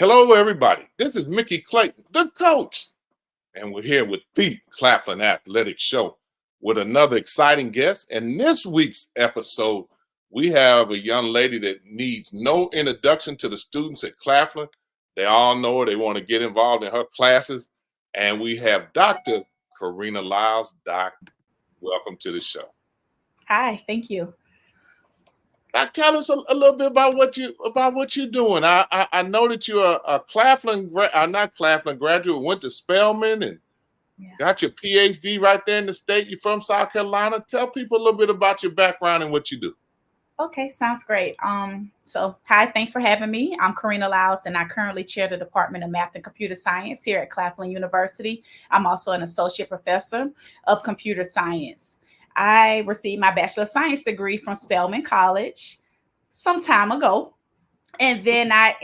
Hello, everybody. This is Mickey Clayton, the coach, and we're here with the Claflin Athletic Show with another exciting guest. And this week's episode, we have a young lady that needs no introduction to the students at Claflin. They all know her. They want to get involved in her classes. And we have Dr. Karina Liles. Doc, welcome to the show. Hi, thank you. Tell us a little bit about what you're doing. I know that you're a Claflin, not Claflin graduate, went to Spelman and got your PhD right there in the state. You're from South Carolina. Tell people a little bit about your background and what you do. Okay, sounds great. So hi, thanks for having me. I'm Karina Liles, and I currently chair the Department of Math and Computer Science here at Claflin University. I'm also an associate professor of computer science. I received my Bachelor of Science degree from Spelman College some time ago. And then I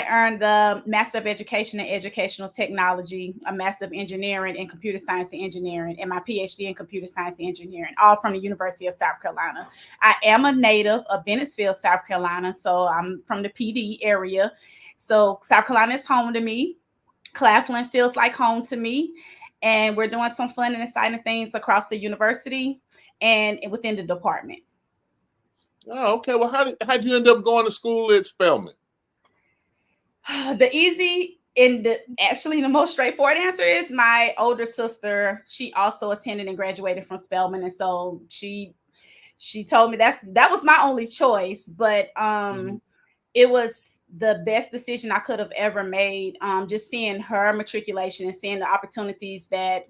earned the Master of Education in Educational Technology, a Master of Engineering in Computer Science and Engineering, and my PhD in Computer Science and Engineering, all from the University of South Carolina. I am a native of Bennettsville, South Carolina, so I'm from the PD area. So South Carolina is home to me. Claflin feels like home to me. And we're doing some fun and exciting things across the university and within the department. Oh, okay. Well, how'd you end up going to school at Spelman? The easy and the most straightforward answer is my older sister. She also attended and graduated from Spelman, and so she told me that was my only choice. But it was the best decision I could have ever made. Just seeing her matriculation and seeing the opportunities that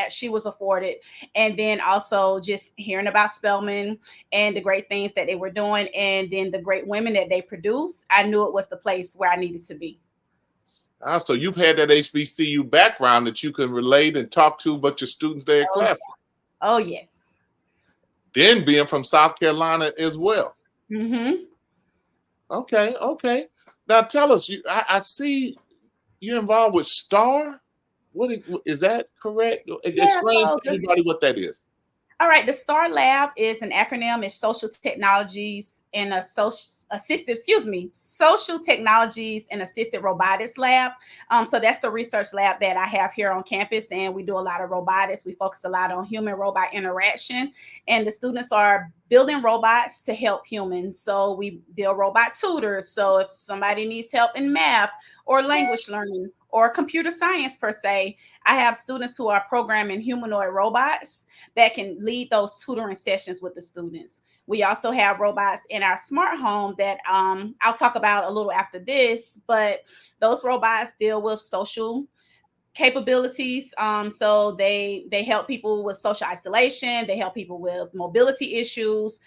she was afforded, and then also just hearing about Spelman and the great things that they were doing, and then the great women that they produce. I knew it was the place where I needed to be. So you've had that HBCU background that you can relate and talk to about your students there at Claflin. Oh yes. Then being from South Carolina as well. Mm-hmm. Okay. Now tell us, I see you're involved with STAR. What is that correct? Explain to everybody what that is. All right, the STAR Lab is an acronym. It's Social Technologies and Social Technologies and Assisted Robotics Lab. So that's the research lab that I have here on campus, and we do a lot of robotics. We focus a lot on human-robot interaction, and the students are building robots to help humans. So we build robot tutors. So if somebody needs help in math or language learning or computer science per se, I have students who are programming humanoid robots that can lead those tutoring sessions with the students. We also have robots in our smart home that I'll talk about a little after this, but those robots deal with social capabilities. So they help people with social isolation. They help people with mobility issues.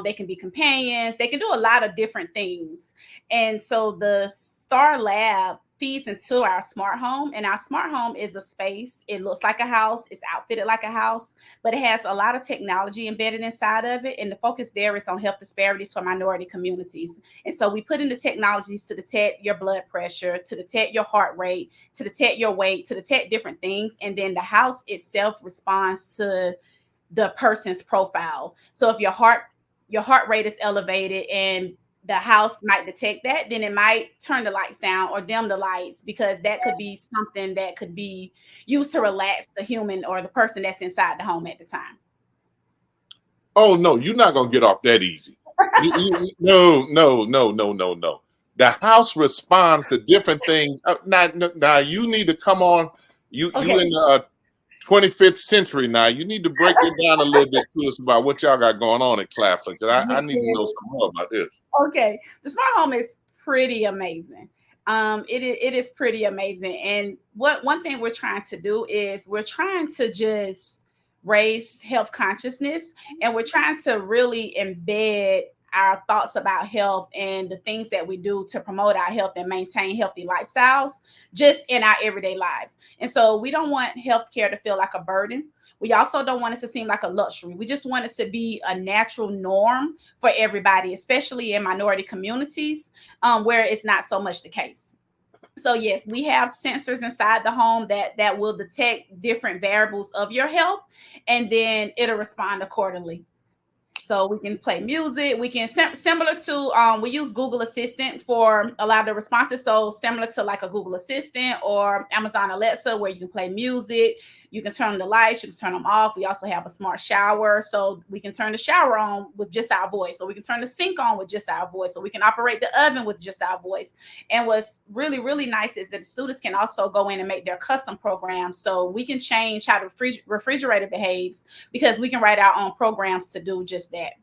They can be companions. They can do a lot of different things. And so the STAR Lab feeds into our smart home, and our smart home is a space. It looks like a house. It's outfitted like a house, but it has a lot of technology embedded inside of it. And the focus there is on health disparities for minority communities. And so we put in the technologies to detect your blood pressure, to detect your heart rate, to detect your weight, to detect different things. And then the house itself responds to the person's profile. So if your heart rate is elevated and the house might detect that, then it might turn the lights down or dim the lights, because that could be something that could be used to relax the human or the person that's inside the home at the time. Oh, no, you're not going to get off that easy. No. The house responds to different things. Now you need to come on. You in the 25th century now. You need to break it down a little bit to us about what y'all got going on at Claflin, because I need to know some more about this. Okay. The smart home is pretty amazing. It is pretty amazing. And one thing we're trying to do is we're trying to just raise health consciousness, and we're trying to really embed our thoughts about health and the things that we do to promote our health and maintain healthy lifestyles just in our everyday lives. And so we don't want healthcare to feel like a burden. We also don't want it to seem like a luxury. We just want it to be a natural norm for everybody, especially in minority communities, where it's not so much the case. So yes, we have sensors inside the home that will detect different variables of your health, and then it'll respond accordingly. So we can play music. We can similar to we use Google Assistant for a lot of the responses. So similar to like a Google Assistant or Amazon Alexa, where you can play music. You can turn on the lights. You can turn them off. We also have a smart shower, so we can turn the shower on with just our voice, or we can turn the sink on with just our voice, or we can operate the oven with just our voice. And what's really, really nice is that the students can also go in and make their custom programs. So we can change how the refrigerator behaves because we can write our own programs to do just that.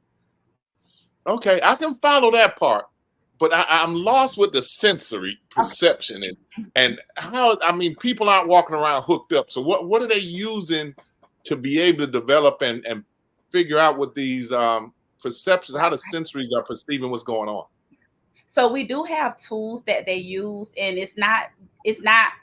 Okay, I can follow that part, but I'm lost with the sensory Okay. perception and how. I mean, people aren't walking around hooked up. So what are they using to be able to develop and figure out what these perceptions, how the sensories are perceiving what's going on? So we do have tools that they use, and it's not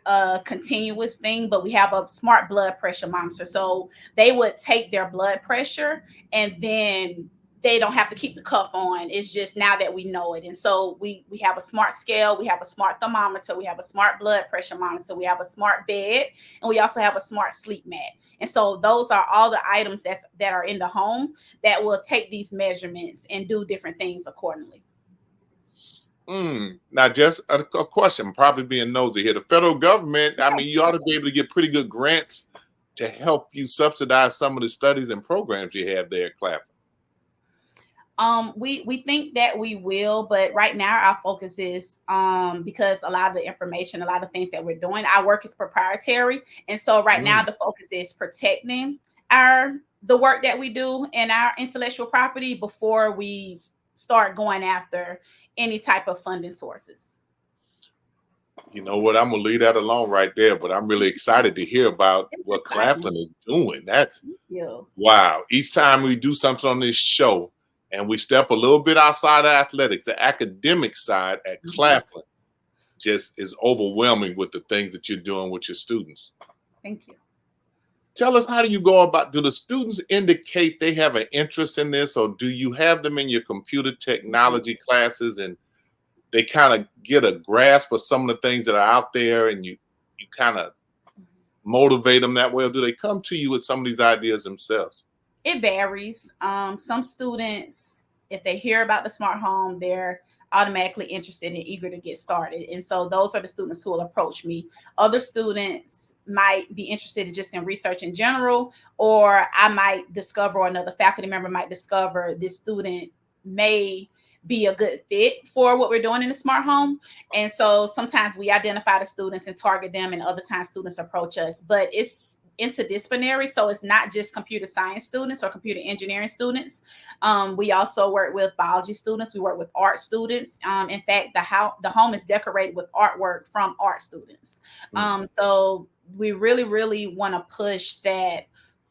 a continuous thing, but we have a smart blood pressure monitor. So they would take their blood pressure, and then they don't have to keep the cuff on. It's just now that we know it. And so we have a smart scale, we have a smart thermometer, we have a smart blood pressure monitor, we have a smart bed, and we also have a smart sleep mat. And so those are all the items that are in the home that will take these measurements and do different things accordingly. Now, just a question, probably being nosy here. The federal government, I mean, you ought to be able to get pretty good grants to help you subsidize some of the studies and programs you have there at Claflin. We think that we will, but right now our focus is because a lot of the information, a lot of things that we're doing, our work is proprietary, and so right now Mm. the focus is protecting the work that we do and our intellectual property before we start going after any type of funding sources. You know what? I'm gonna leave that alone right there, but I'm really excited to hear about It's what exciting. Claflin is doing. That's Thank you. wow. Each time we do something on this show and we step a little bit outside of athletics, the academic side at Mhm. Claflin just is overwhelming with the things that you're doing with your students. Thank you. Tell us, how do you go about, do the students indicate they have an interest in this, or do you have them in your computer Mhm. technology classes and they kind of get a grasp of some of the things that are out there and you kind of motivate them that way, or do they come to you with some of these ideas themselves? It varies. Some students, if they hear about the smart home, they're automatically interested and eager to get started. And so those are the students who will approach me. Other students might be interested just in research in general, or I might discover, or another faculty member might discover this student may be a good fit for what we're doing in the smart home. And so sometimes we identify the students and target them, and other times students approach us. But it's interdisciplinary, so it's not just computer science students or computer engineering students. We also work with biology students. We work with art students. In fact, the home is decorated with artwork from art students. Mm. So we really, really want to push that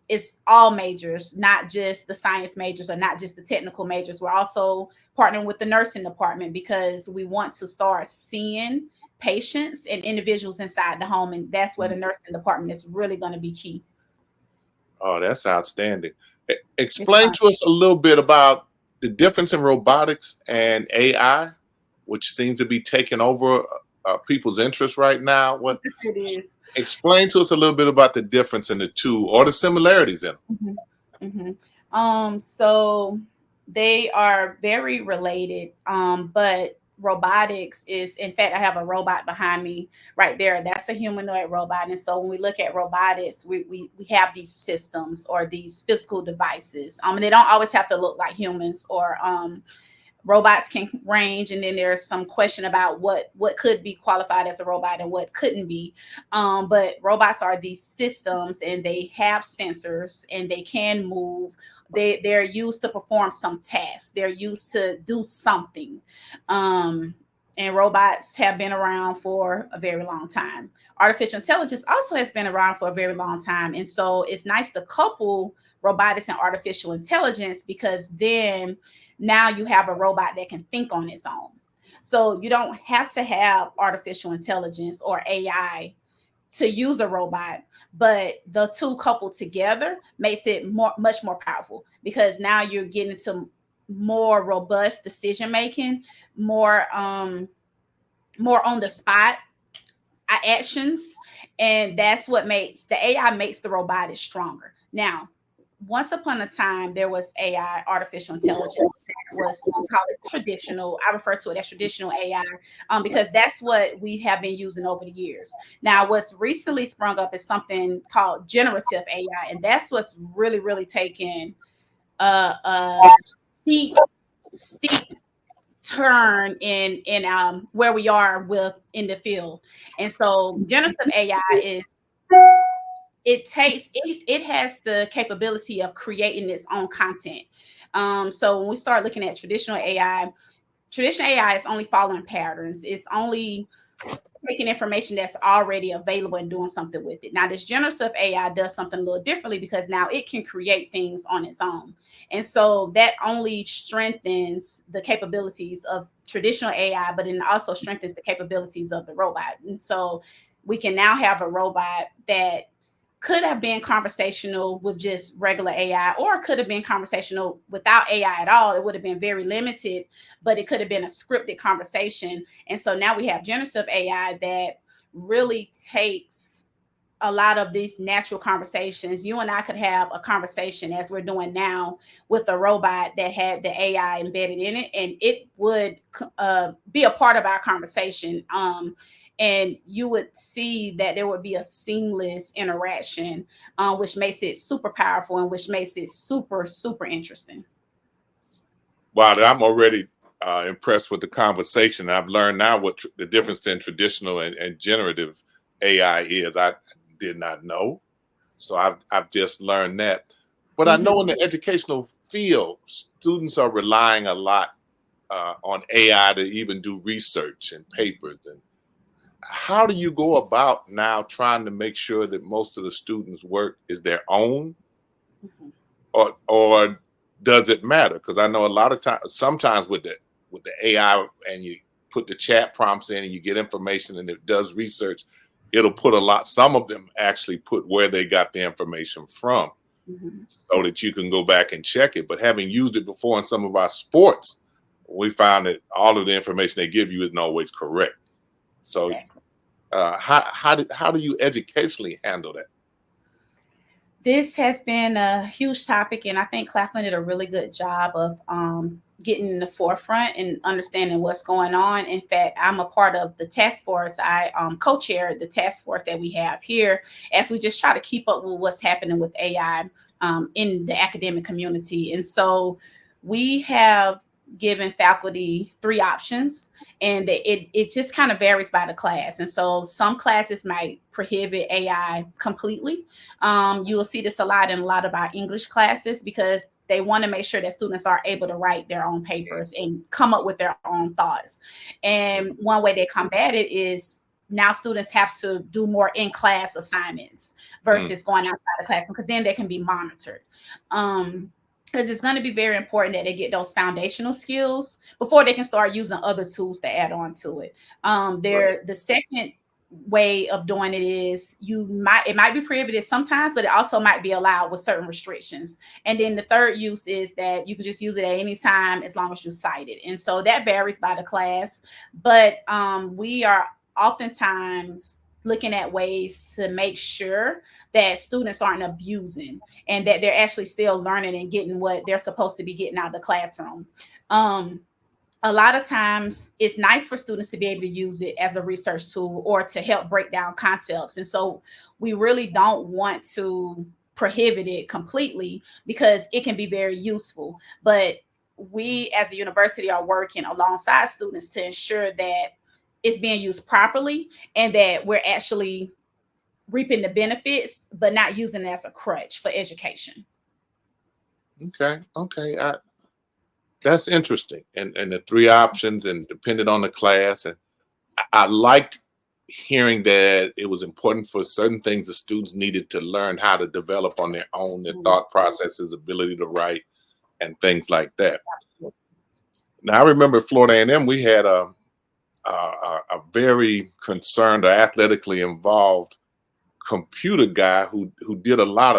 it's all majors, not just the science majors or not just the technical majors. We're also partnering with the nursing department because we want to start seeing patients and individuals inside the home. And that's where the nursing department is really going to be key. Oh, that's outstanding. It's Explain fun. to us a little bit about the difference in robotics and AI, which seems to be taking over people's interest right now. What It is. Explain to us a little bit about the difference in the two or the similarities in them. Mhm. Mhm. So they are very related, but robotics is, in fact, I have a robot behind me right there. That's a humanoid robot. And so when we look at robotics, we have these systems or these physical devices. And they don't always have to look like humans, or robots can range, and then there's some question about what could be qualified as a robot and what couldn't be. But robots are these systems, and they have sensors, and they can move. They're used to perform some tasks. They're used to do something. And robots have been around for a very long time. Artificial intelligence also has been around for a very long time, and so it's nice to couple robotics and artificial intelligence, because then now you have a robot that can think on its own. So you don't have to have artificial intelligence or AI to use a robot, but the two coupled together makes it much more powerful, because now you're getting to more robust decision making, more more on the spot actions, and that's what makes the AI makes the robotics stronger. Now, once upon a time, there was AI, artificial intelligence, that was, we call it traditional. I refer to it as traditional AI, because that's what we have been using over the years. Now, what's recently sprung up is something called generative AI, and that's what's really, really taken a steep turn in where we are with in the field. And so generative AI is, it has the capability of creating its own content. So when we start looking at traditional AI is only following patterns. It's only taking information that's already available and doing something with it. Now, this generative AI does something a little differently because now it can create things on its own. And so that only strengthens the capabilities of traditional AI, but it also strengthens the capabilities of the robot. And so we can now have a robot that could have been conversational with just regular AI, or could have been conversational without AI at all. It would have been very limited, but it could have been a scripted conversation. And so now we have generative AI that really takes a lot of these natural conversations. You and I could have a conversation as we're doing now with a robot that had the AI embedded in it, and it would be a part of our conversation. And you would see that there would be a seamless interaction, which makes it super powerful and which makes it super, super interesting. Wow, I'm already impressed with the conversation. I've learned now what the difference in traditional and generative AI is. I did not know, so I've just learned that. But I know in the educational field, students are relying a lot on AI to even do research and papers. And how do you go about now trying to make sure that most of the students' work is their own, or does it matter? Because I know a lot of times, sometimes with the AI, and you put the chat prompts in and you get information and it does research, it'll put a lot. Some of them actually put where they got the information from, so that you can go back and check it. But having used it before in some of our sports, we found that all of the information they give you isn't always correct. So. Exactly. How do you educationally handle that? This has been a huge topic, and I think Claflin did a really good job of getting in the forefront and understanding what's going on. In fact, I'm a part of the task force. I co-chair the task force that we have here as we just try to keep up with what's happening with AI in the academic community. And so we have given faculty 3 options, and it just kind of varies by the class. And so some classes might prohibit AI completely. You will see this a lot in a lot of our English classes, because they want to make sure that students are able to write their own papers and come up with their own thoughts. And one way they combat it is now students have to do more in-class assignments versus going outside the classroom, because then they can be monitored. Because it's going to be very important that they get those foundational skills before they can start using other tools to add on to it. The second way of doing it is it might be prohibited sometimes, but it also might be allowed with certain restrictions. And then the third use is that you can just use it at any time as long as you cite it. And so that varies by the class, but we are oftentimes looking at ways to make sure that students aren't abusing and that they're actually still learning and getting what they're supposed to be getting out of the classroom. A lot of times it's nice for students to be able to use it as a research tool or to help break down concepts. And so we really don't want to prohibit it completely, because it can be very useful. But we as a university are working alongside students to ensure that it's being used properly and that we're actually reaping the benefits, but not using it as a crutch for education. Okay. That's interesting. And the 3 options, and depending on the class. And I liked hearing that it was important for certain things the students needed to learn how to develop on their own, their thought processes, ability to write, and things like that. Now, I remember at Florida A&M, we had a very concerned or athletically involved computer guy who did a lot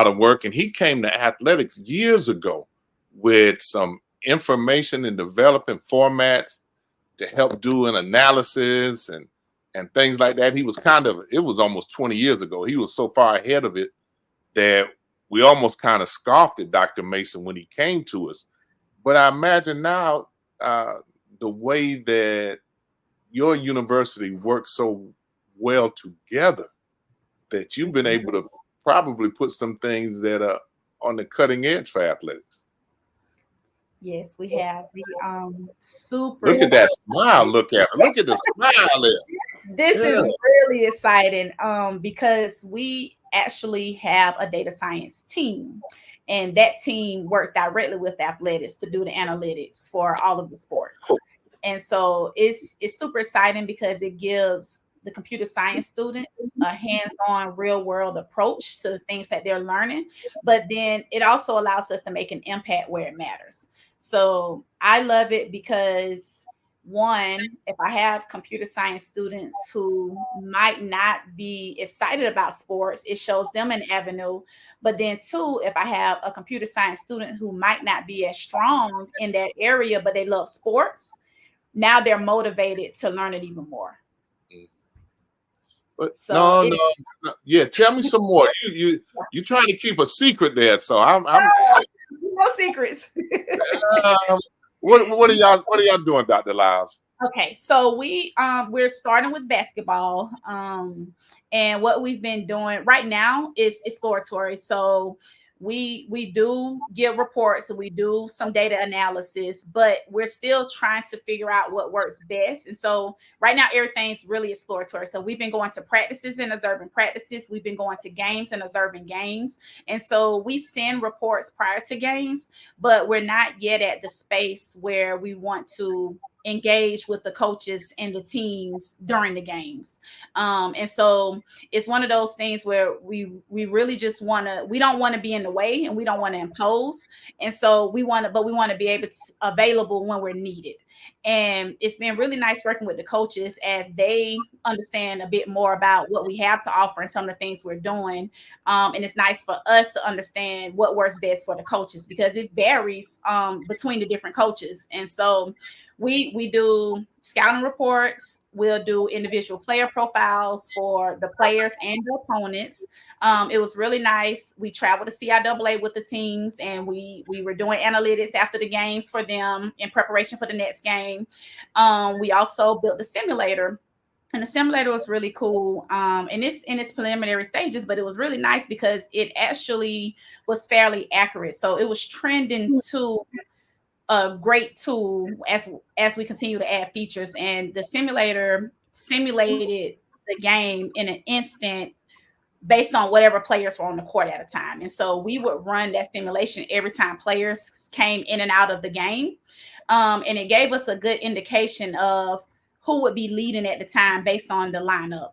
of work, and he came to athletics years ago with some information and developing formats to help do an analysis and things like that. It was almost 20 years ago. He was so far ahead of it that we almost kind of scoffed at Dr. Mason when he came to us. But I imagine now the way that your university works so well together that you've been able to probably put some things that are on the cutting edge for athletics. Yes, we have. We super. Look at that smile. Look at her. Look at the smile there. This is really exciting because we actually have a data science team, and that team works directly with athletics to do the analytics for all of the sports. And so it's super exciting because it gives the computer science students a hands-on real world approach to the things that they're learning, but then it also allows us to make an impact where it matters. So I love it because one, if I have computer science students who might not be excited about sports, it shows them an avenue. But then two, if I have a computer science student who might not be as strong in that area, but they love sports, now they're motivated to learn it even more. But so no. Yeah, tell me some more. You trying to keep a secret there, so I'm no secrets. What are y'all doing, Dr. Liles? Okay, so we're starting with basketball. And what we've been doing right now is exploratory. So we do get reports, so we do some data analysis, but we're still trying to figure out what works best. And so right now everything's really exploratory. So we've been going to practices and observing practices. We've been going to games and observing games. And so we send reports prior to games, but we're not yet at the space where we want to engage with the coaches and the teams during the games. And so it's one of those things where we really just we don't want to be in the way and we don't want to impose. And so we want to be able to available when we're needed. And it's been really nice working with the coaches as they understand a bit more about what we have to offer and some of the things we're doing. And it's nice for us to understand what works best for the coaches because it varies between the different coaches. And so we do scouting reports. We'll do individual player profiles for the players and the opponents. It was really nice. We traveled to CIAA with the teams, and we were doing analytics after the games for them in preparation for the next game. We also built the simulator. And the simulator was really cool. And it's in its preliminary stages, but it was really nice because it actually was fairly accurate. So it was trending to a great tool as we continue to add features. And the simulator simulated the game in an instant based on whatever players were on the court at a time. And so we would run that simulation every time players came in and out of the game. And it gave us a good indication of who would be leading at the time based on the lineup.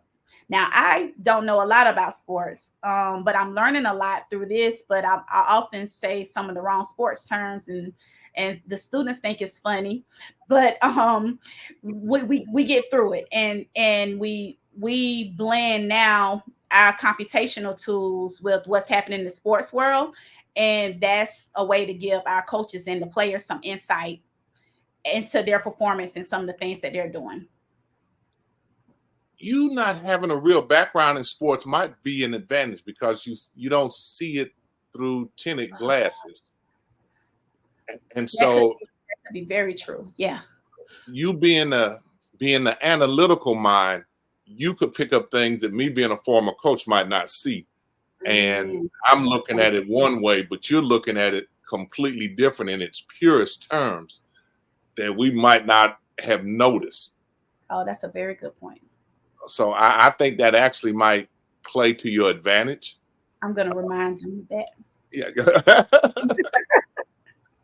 Now, I don't know a lot about sports, but I'm learning a lot through this, but I often say some of the wrong sports terms and the students think it's funny, but we get through it, and we blend now our computational tools with what's happening in the sports world, and that's a way to give our coaches and the players some insight into their performance and some of the things that they're doing. You not having a real background in sports might be an advantage because you don't see it through tinted glasses. And so that could be very true. Yeah. You being the analytical mind, you could pick up things that me being a former coach might not see. And I'm looking at it one way, but you're looking at it completely different in its purest terms that we might not have noticed. Oh, that's a very good point. So I think that actually might play to your advantage. I'm going to remind you that. Yeah.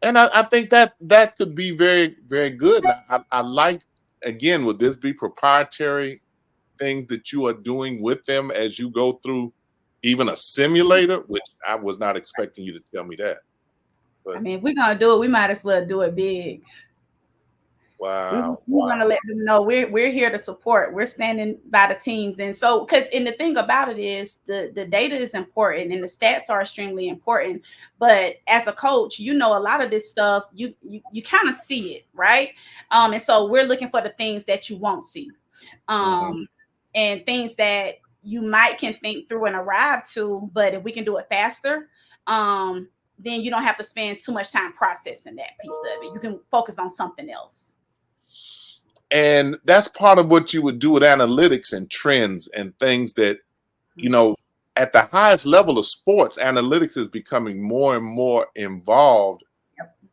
And I think that could be very, very good. I like, again, would this be proprietary things that you are doing with them as you go through even a simulator, which I was not expecting you to tell me that. But I mean, if we're going to do it, we might as well do it big. Wow. We're going to let them know we're here to support. We're standing by the teams. And so, and the thing about it is the data is important and the stats are extremely important. But as a coach, a lot of this stuff, you kind of see it, right? And so we're looking for the things that you won't see. And things that you can think through and arrive to, but if we can do it faster, then you don't have to spend too much time processing that piece of it. You can focus on something else. And that's part of what you would do with analytics and trends and things that, you know, at the highest level of sports, analytics is becoming more and more involved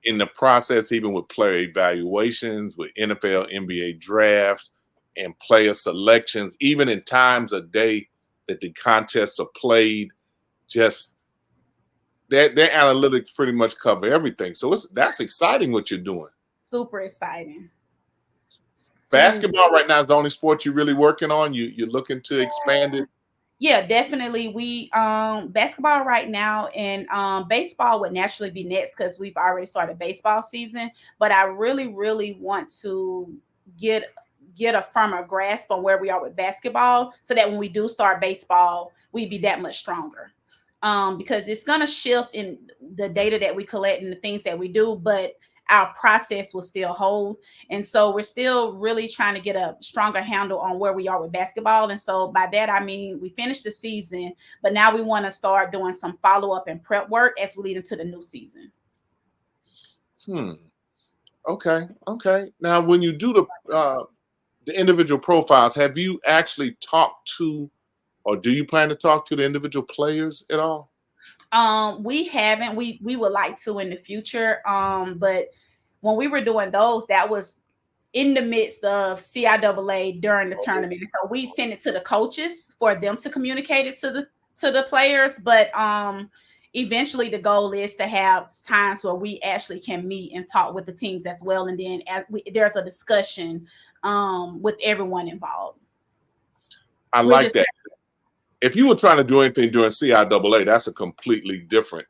in the process, even with player evaluations, with NFL, NBA drafts, and player selections, even in times of day that the contests are played. Just their analytics pretty much cover everything. So that's exciting what you're doing. Super exciting. Basketball right now is the only sport you're really working on. You're looking to expand it. Yeah, definitely. We basketball right now, and baseball would naturally be next because we've already started baseball season. But I really want to get a firmer grasp on where we are with basketball, so that when we do start baseball, we'd be that much stronger. Because it's gonna shift in the data that we collect and the things that we do, but our process will still hold. And so we're still really trying to get a stronger handle on where we are with basketball. And so by that, I mean, we finished the season, but now we want to start doing some follow-up and prep work as we lead into the new season. Okay. Now, when you do the individual profiles, have you actually talked to, or do you plan to talk to the individual players at all? We haven't. We would like to in the future. But when we were doing those, that was in the midst of CIAA during the tournament. So we sent it to the coaches for them to communicate it to the players. But eventually the goal is to have times where we actually can meet and talk with the teams as well. And then there's a discussion with everyone involved. I like that. If you were trying to do anything during CIAA, that's a completely different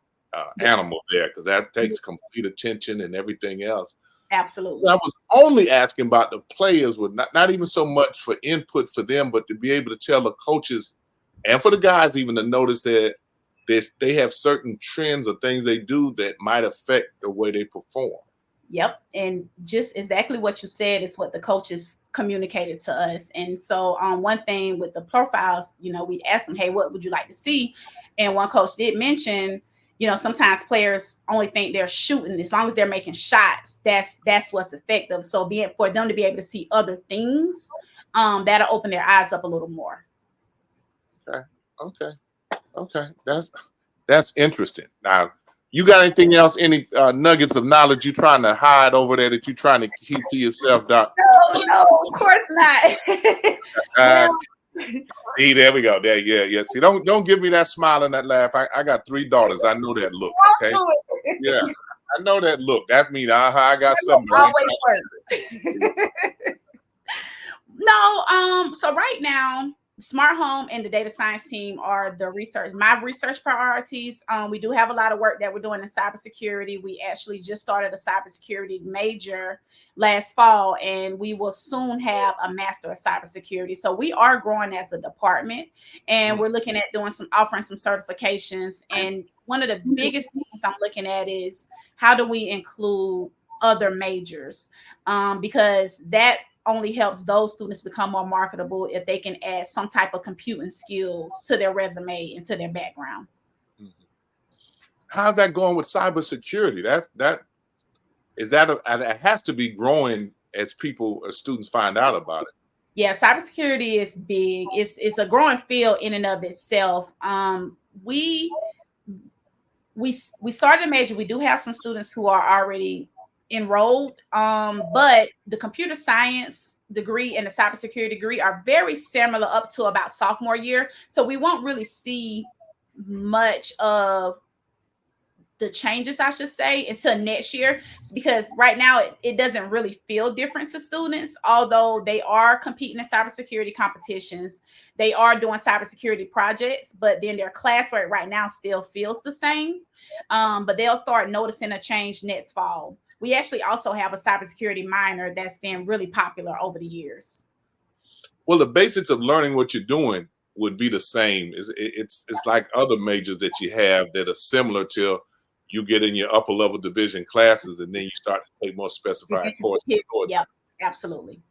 animal there, because that takes complete attention and everything else. Absolutely. I was only asking about the players, with not even so much for input for them, but to be able to tell the coaches and for the guys even to notice that they have certain trends or things they do that might affect the way they perform. Yep. And just exactly what you said is what the coaches communicated to us. And so one thing with the profiles, we asked them, hey, what would you like to see? And one coach did mention, sometimes players only think they're shooting. As long as they're making shots, that's what's effective. So for them to be able to see other things, that'll open their eyes up a little more. Okay. That's interesting. Now, you got anything else? Any nuggets of knowledge you're trying to hide over there that you're trying to keep to yourself, Doc? No, of course not. See, there we go. There, yeah. See, don't give me that smile and that laugh. I got 3 daughters. I know that look. Okay. Yeah, I know that look. That means I got something. Always works. No, so right now, Smart Home and the data science team are my research priorities. We do have a lot of work that we're doing in cybersecurity. We actually just started a cybersecurity major last fall, and we will soon have a master of cybersecurity. So we are growing as a department, and we're looking at offering some certifications. And one of the biggest things I'm looking at is how do we include other majors, because that only helps those students become more marketable if they can add some type of computing skills to their resume and to their background. How's that going with cybersecurity? It has to be growing as students find out about it. Yeah, cybersecurity is big. It's a growing field in and of itself. We started a major. We do have some students who are already enrolled, but the computer science degree and the cybersecurity degree are very similar up to about sophomore year. So we won't really see much of the changes, I should say, until next year, because right now it doesn't really feel different to students, although they are competing in cybersecurity competitions. They are doing cybersecurity projects, but then their classwork right now still feels the same. But they'll start noticing a change next fall. We actually also have a cybersecurity minor that's been really popular over the years. Well, the basics of learning what you're doing would be the same. It's like other majors that you have that are similar till you get in your upper level division classes, and then you start to take more specified courses. Yeah, absolutely.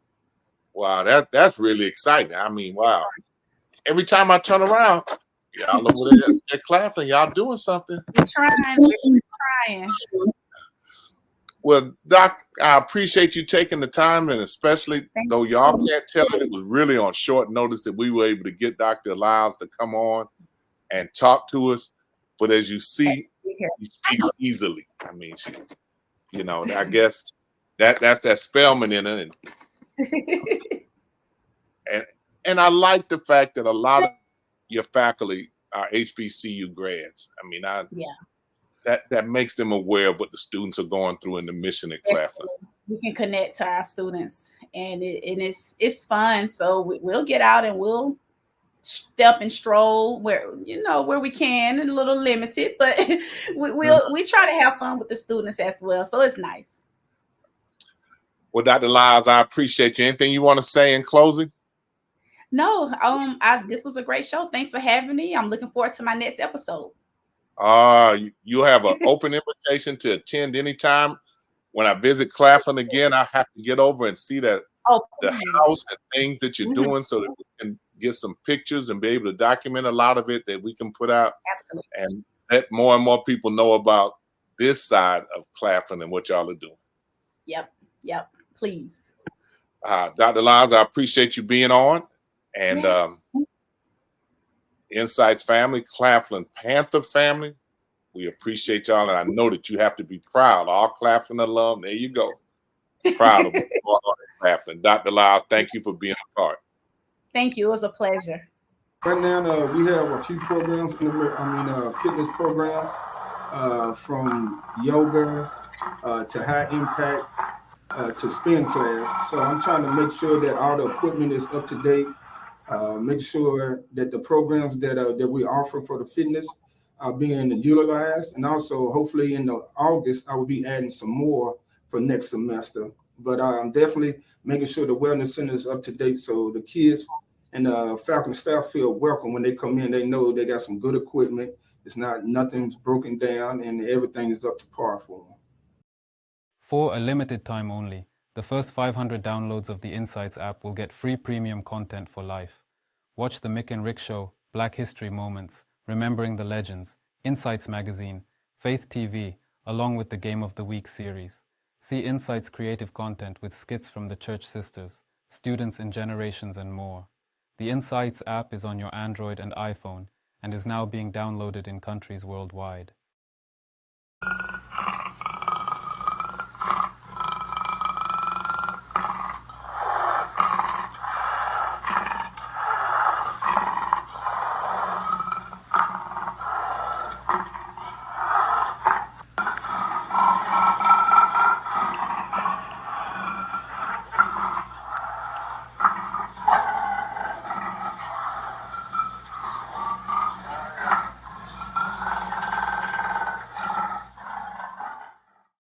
Wow, that's really exciting. I mean, wow. Every time I turn around, Y'all over there at Claflin, y'all doing something. We're trying. Well, Doc, I appreciate you taking the time, and especially though y'all can't tell it was really on short notice that we were able to get Dr. Liles to come on and talk to us. But as you see, she speaks easily. I mean, she, I guess that's that Spelman in her, and I like the fact that a lot of your faculty are HBCU grads. I mean, that makes them aware of what the students are going through in the mission at Claflin. We can connect to our students, and it's fun. So we'll get out and we'll step and stroll where we can, and a little limited, but we try to have fun with the students as well. So it's nice. Well, Dr. Liles, I appreciate you. Anything you want to say in closing? No, this was a great show. Thanks for having me. I'm looking forward to my next episode. You have an open invitation to attend anytime. When I visit Claflin again, I have to get over and see the house and things that you're doing, so that we can get some pictures and be able to document a lot of it that we can put out. Absolutely. And let more and more people know about this side of Claflin and what y'all are doing. Yep. Please. Dr. Liles, I appreciate you being on. And INSiiGHTS family, Claflin Panther family, we appreciate y'all. And I know that you have to be proud. All Claflin alum, there you go. Proud of what's going on at Claflin. Dr. Liles, thank you for being a part. Thank you. It was a pleasure. Right now, we have a few programs, fitness programs, from yoga to high impact to spin class. So I'm trying to make sure that all the equipment is up to date. Make sure that the programs that we offer for the fitness are being utilized, and also hopefully in August I will be adding some more for next semester. But I'm definitely making sure the wellness center is up to date, so the kids and faculty staff feel welcome when they come in. They know they got some good equipment. Nothing's broken down, and everything is up to par for them. For a limited time only, the first 500 downloads of the INSiiGHTS app will get free premium content for life. Watch the Mick and Rick Show, Black History Moments, Remembering the Legends, INSiiGHTS Magazine, Faith TV, along with the Game of the Week series. See INSiiGHTS creative content with skits from the Church Sisters, students in generations, and more. The INSiiGHTS app is on your Android and iPhone and is now being downloaded in countries worldwide.